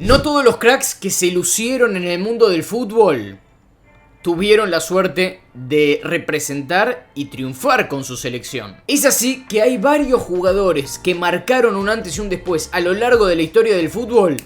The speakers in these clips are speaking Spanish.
No todos los cracks que se lucieron en el mundo del fútbol tuvieron la suerte de representar y triunfar con su selección. Es así que hay varios jugadores que marcaron un antes y un después a lo largo de la historia del fútbol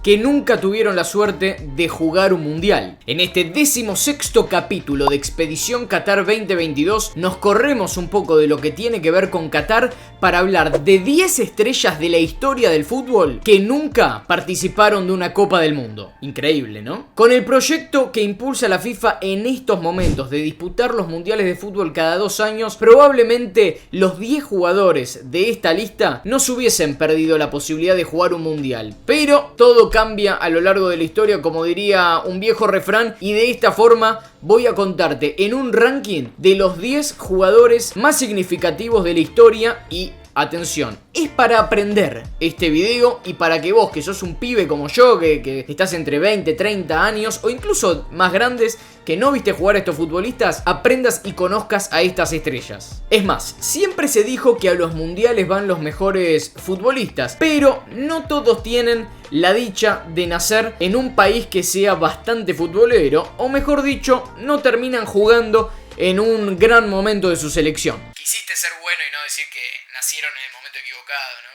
que nunca tuvieron la suerte de jugar un mundial. En este 16º capítulo de Expedición Qatar 2022 nos corremos un poco de lo que tiene que ver con Qatar para hablar de 10 estrellas de la historia del fútbol que nunca participaron de una Copa del Mundo. Increíble, ¿no? Con el proyecto que impulsa la FIFA en estos momentos de disputar los mundiales de fútbol cada 2 años, probablemente los 10 jugadores de esta lista no se hubiesen perdido la posibilidad de jugar un mundial. Pero todo cambia a lo largo de la historia, como diría un viejo refrán, y de esta forma voy a contarte en un ranking de los 10 jugadores más significativos de la historia. Y atención, es para aprender este video y para que vos, que sos un pibe como yo, que estás entre 20, 30 años o incluso más grandes, que no viste jugar a estos futbolistas, aprendas y conozcas a estas estrellas. Es más, siempre se dijo que a los mundiales van los mejores futbolistas, pero no todos tienen la dicha de nacer en un país que sea bastante futbolero, o mejor dicho, no terminan jugando en un gran momento de su selección. Quisiste ser bueno y no decir que nacieron en el momento equivocado, ¿no?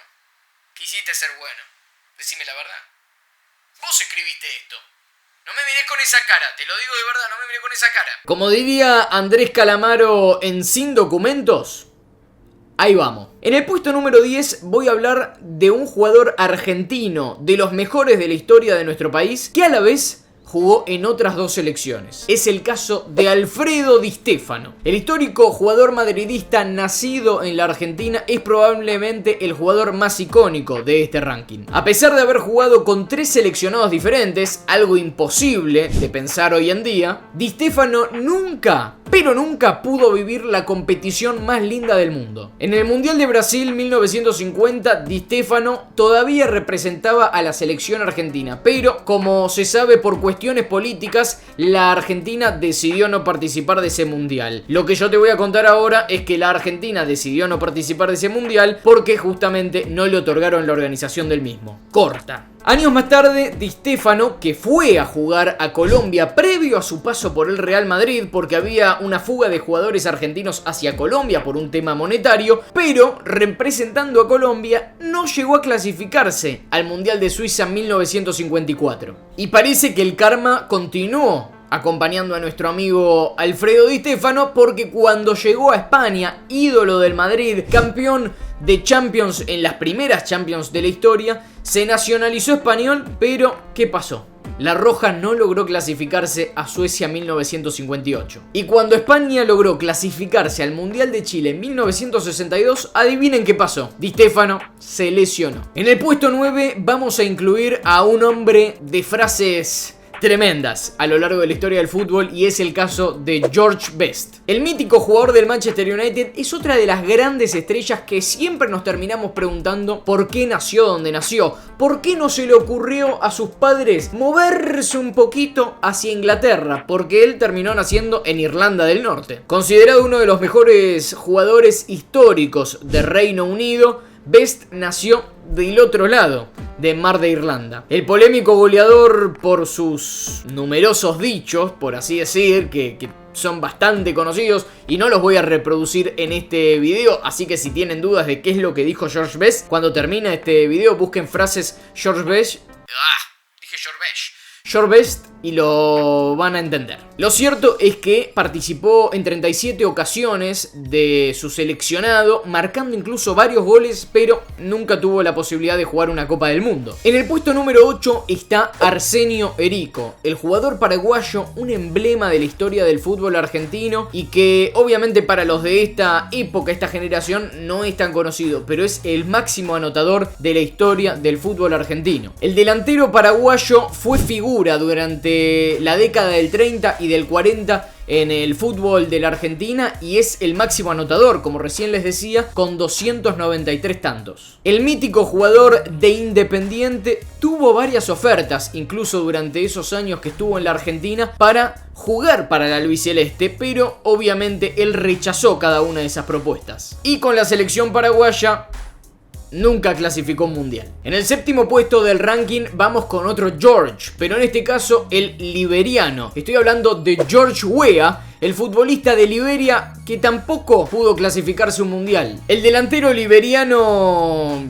Quisiste ser bueno. Decime la verdad. Vos escribiste esto. No me mirés con esa cara, te lo digo de verdad, no me mirés con esa cara. Como diría Andrés Calamaro en Sin Documentos, ahí vamos. En el puesto número 10 voy a hablar de un jugador argentino, de los mejores de la historia de nuestro país, que a la vez jugó en otras 2 selecciones. Es el caso de Alfredo Di Stéfano. El histórico jugador madridista nacido en la Argentina es probablemente el jugador más icónico de este ranking. A pesar de haber jugado con 3 seleccionados diferentes, algo imposible de pensar hoy en día, Di Stéfano nunca pudo vivir la competición más linda del mundo. En el Mundial de Brasil 1950, Di Stéfano todavía representaba a la selección argentina, pero como se sabe por cuestiones políticas, la Argentina decidió no participar de ese mundial. Lo que yo te voy a contar ahora es que la Argentina decidió no participar de ese mundial porque justamente no le otorgaron la organización del mismo. Corta. Años más tarde, Di Stéfano, que fue a jugar a Colombia previo a su paso por el Real Madrid, porque había una fuga de jugadores argentinos hacia Colombia por un tema monetario, pero representando a Colombia no llegó a clasificarse al Mundial de Suiza 1954. Y parece que el karma continuó acompañando a nuestro amigo Alfredo Di Stéfano, porque cuando llegó a España, ídolo del Madrid, campeón de Champions en las primeras Champions de la historia, se nacionalizó español, pero ¿qué pasó? La Roja no logró clasificarse a Suecia 1958. Y cuando España logró clasificarse al Mundial de Chile en 1962, adivinen qué pasó. Di Stéfano se lesionó. En el puesto 9 vamos a incluir a un hombre de frases tremendas a lo largo de la historia del fútbol, y es el caso de George Best. El mítico jugador del Manchester United es otra de las grandes estrellas que siempre nos terminamos preguntando por qué nació donde nació, por qué no se le ocurrió a sus padres moverse un poquito hacia Inglaterra, porque él terminó naciendo en Irlanda del Norte. Considerado uno de los mejores jugadores históricos de Reino Unido, Best nació del otro lado de Mar de Irlanda. El polémico goleador, por sus numerosos dichos, por así decir, que son bastante conocidos y no los voy a reproducir en este video, así que si tienen dudas de qué es lo que dijo George Best, cuando termine este video busquen frases George Best. Dije George Best. George Best y lo van a entender. Lo cierto es que participó en 37 ocasiones de su seleccionado, marcando incluso varios goles, pero nunca tuvo la posibilidad de jugar una Copa del Mundo. En el puesto número 8 está Arsenio Erico, el jugador paraguayo, un emblema de la historia del fútbol argentino y que obviamente para los de esta época, esta generación, no es tan conocido, pero es el máximo anotador de la historia del fútbol argentino. El delantero paraguayo fue figura durante la década del 30 y del 40 en el fútbol de la Argentina y es el máximo anotador, como recién les decía, con 293 tantos. El mítico jugador de Independiente tuvo varias ofertas, incluso durante esos años que estuvo en la Argentina, para jugar para la albiceleste, pero obviamente él rechazó cada una de esas propuestas. Y con la selección paraguaya nunca clasificó un mundial. En el séptimo puesto del ranking vamos con otro George, pero en este caso el liberiano. Estoy hablando de George Weah, el futbolista de Liberia que tampoco pudo clasificarse un mundial. El delantero liberiano,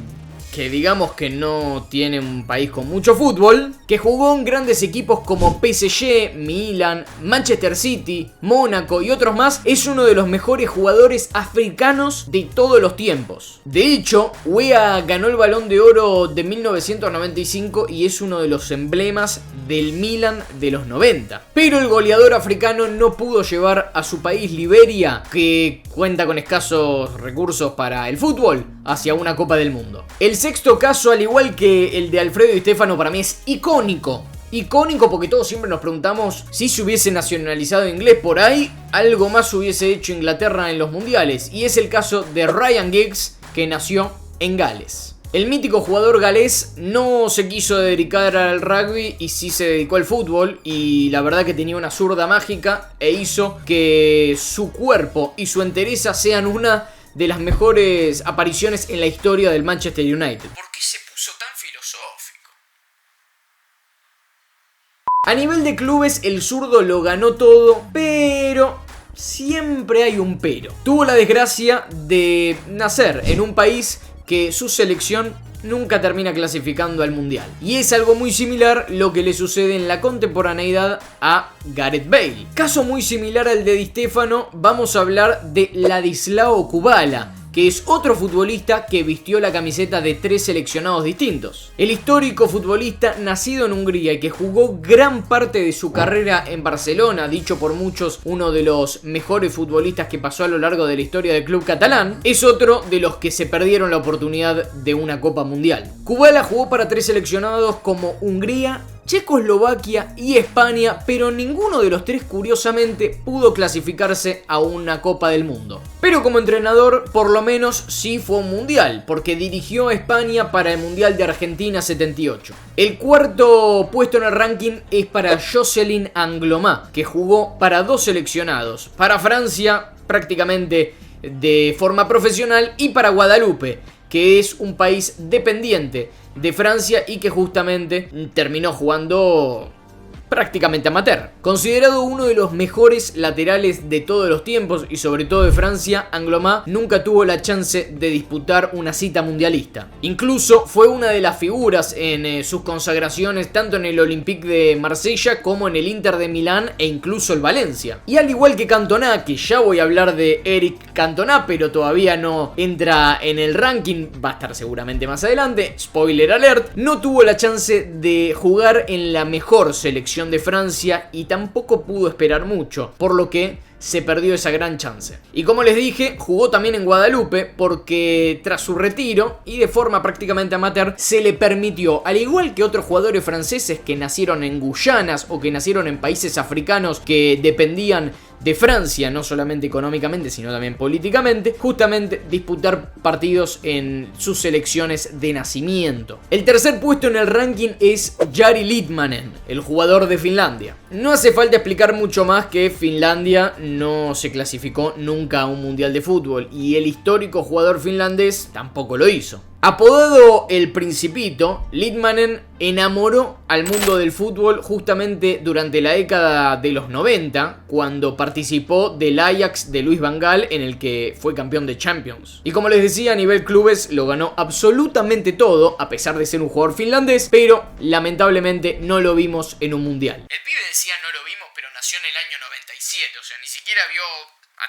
que digamos que no tiene un país con mucho fútbol, que jugó en grandes equipos como PSG, Milan, Manchester City, Mónaco y otros más, es uno de los mejores jugadores africanos de todos los tiempos. De hecho, Weah ganó el Balón de Oro de 1995 y es uno de los emblemas del Milan de los 90. Pero el goleador africano no pudo llevar a su país, Liberia, que cuenta con escasos recursos para el fútbol, hacia una Copa del Mundo. El sexto caso, al igual que el de Alfredo Di Stéfano, para mí es icónico. Icónico porque todos siempre nos preguntamos si se hubiese nacionalizado inglés por ahí, algo más hubiese hecho Inglaterra en los mundiales. Y es el caso de Ryan Giggs, que nació en Gales. El mítico jugador galés no se quiso dedicar al rugby y sí se dedicó al fútbol, y la verdad que tenía una zurda mágica e hizo que su cuerpo y su entereza sean una de las mejores apariciones en la historia del Manchester United. ¿Por qué se puso tan filosófico? A nivel de clubes, el zurdo lo ganó todo, pero siempre hay un pero. Tuvo la desgracia de nacer en un país que su selección nunca termina clasificando al mundial. Y es algo muy similar lo que le sucede en la contemporaneidad a Gareth Bale. Caso muy similar al de Di Stéfano, vamos a hablar de Ladislao Kubala, que es otro futbolista que vistió la camiseta de 3 seleccionados distintos. El histórico futbolista nacido en Hungría y que jugó gran parte de su carrera en Barcelona, dicho por muchos uno de los mejores futbolistas que pasó a lo largo de la historia del club catalán, es otro de los que se perdieron la oportunidad de una Copa Mundial. Kubala jugó para 3 seleccionados como Hungría, Checoslovaquia y España, pero ninguno de los 3 curiosamente pudo clasificarse a una Copa del Mundo. Pero como entrenador por lo menos sí fue un mundial, porque dirigió a España para el Mundial de Argentina 78. El cuarto puesto en el ranking es para Jocelyn Angloma, que jugó para 2 seleccionados, para Francia prácticamente de forma profesional y para Guadalupe, que es un país dependiente de Francia y que justamente terminó jugando prácticamente amateur. Considerado uno de los mejores laterales de todos los tiempos y sobre todo de Francia, Angloma nunca tuvo la chance de disputar una cita mundialista. Incluso fue una de las figuras en sus consagraciones tanto en el Olympique de Marsella como en el Inter de Milán e incluso el Valencia. Y al igual que Cantona, que ya voy a hablar de Eric Cantona, pero todavía no entra en el ranking, va a estar seguramente más adelante, spoiler alert, no tuvo la chance de jugar en la mejor selección de Francia y tampoco pudo esperar mucho, por lo que se perdió esa gran chance. Y como les dije, jugó también en Guadalupe porque tras su retiro y de forma prácticamente amateur se le permitió, al igual que otros jugadores franceses que nacieron en Guyanas o que nacieron en países africanos que dependían de Francia, no solamente económicamente sino también políticamente, justamente disputar partidos en sus selecciones de nacimiento. El tercer puesto en el ranking es Jari Litmanen, el jugador de Finlandia. No hace falta explicar mucho más que Finlandia no se clasificó nunca a un mundial de fútbol y el histórico jugador finlandés tampoco lo hizo. Apodado El Principito, Litmanen enamoró al mundo del fútbol justamente durante la década de los 90, cuando participó del Ajax de Luis van Gaal, en el que fue campeón de Champions. Y como les decía, a nivel clubes lo ganó absolutamente todo, a pesar de ser un jugador finlandés, pero lamentablemente no lo vimos en un mundial. El pibe decía no lo vimos, pero nació en el año 97, o sea, ni siquiera vio a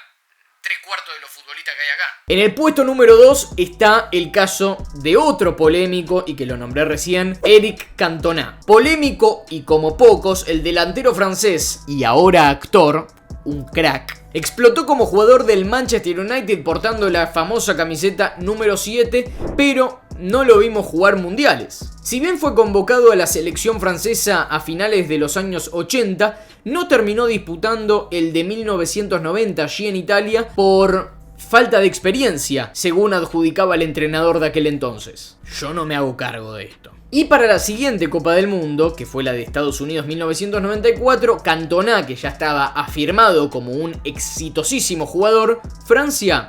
3/4 de los futbolistas que hay acá. En el puesto número 2 está el caso de otro polémico, y que lo nombré recién, Eric Cantona. Polémico y como pocos, el delantero francés y ahora actor, un crack, explotó como jugador del Manchester United portando la famosa camiseta número 7, pero no lo vimos jugar mundiales. Si bien fue convocado a la selección francesa a finales de los años 80, no terminó disputando el de 1990 allí en Italia por falta de experiencia, según adjudicaba el entrenador de aquel entonces. Yo no me hago cargo de esto. Y para la siguiente Copa del Mundo, que fue la de Estados Unidos 1994, Cantona, que ya estaba afirmado como un exitosísimo jugador, Francia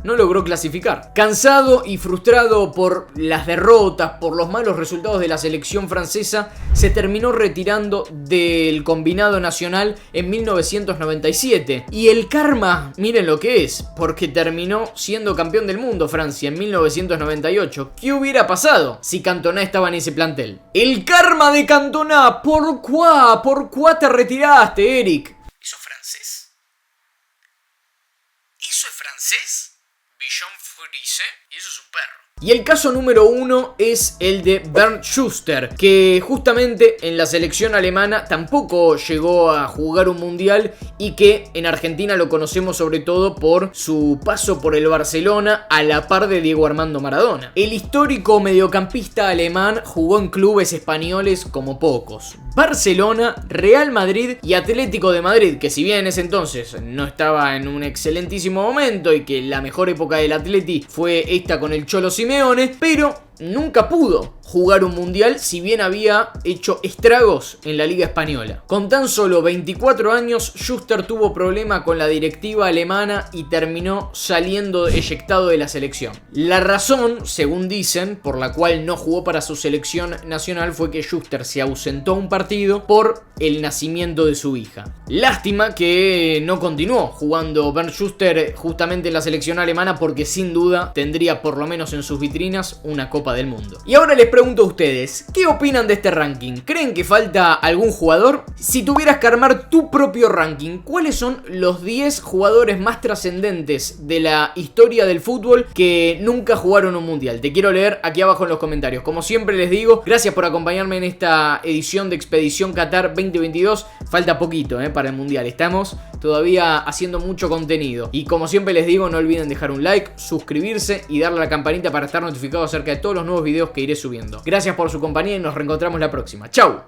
no logró clasificar. Cansado y frustrado por las derrotas, por los malos resultados de la selección francesa, se terminó retirando del combinado nacional en 1997. Y el karma, miren lo que es, porque terminó siendo campeón del mundo Francia en 1998. ¿Qué hubiera pasado si Cantona estaba en ese plantel? El karma de Cantona. ¿Por qué te retiraste, Eric? ¿Eso es francés? ¿Eso es francés? Bichon Frise. Y eso es un perro. Y el caso número 1 es el de Bernd Schuster, que justamente en la selección alemana tampoco llegó a jugar un mundial y que en Argentina lo conocemos sobre todo por su paso por el Barcelona a la par de Diego Armando Maradona. El histórico mediocampista alemán jugó en clubes españoles como pocos: Barcelona, Real Madrid y Atlético de Madrid, que si bien en ese entonces no estaba en un excelentísimo momento y que la mejor época del Atleti fue esta con el Cholo Simeone, pero nunca pudo jugar un mundial, si bien había hecho estragos en la Liga Española. Con tan solo 24 años, Schuster tuvo problema con la directiva alemana y terminó saliendo eyectado de la selección. La razón, según dicen, por la cual no jugó para su selección nacional fue que Schuster se ausentó un partido por el nacimiento de su hija. Lástima que no continuó jugando Bernd Schuster justamente en la selección alemana, porque sin duda tendría por lo menos en sus vitrinas una Copa del Mundo. Y ahora les pregunto a ustedes, ¿qué opinan de este ranking? ¿Creen que falta algún jugador? Si tuvieras que armar tu propio ranking, ¿cuáles son los 10 jugadores más trascendentes de la historia del fútbol que nunca jugaron un mundial? Te quiero leer aquí abajo en los comentarios. Como siempre les digo, gracias por acompañarme en esta edición de Expedición Qatar 2022. Falta poquito para el mundial, estamos todavía haciendo mucho contenido. Y como siempre les digo, no olviden dejar un like, suscribirse y darle a la campanita para estar notificados acerca de todos los nuevos videos que iré subiendo. Gracias por su compañía y nos reencontramos la próxima. ¡Chau!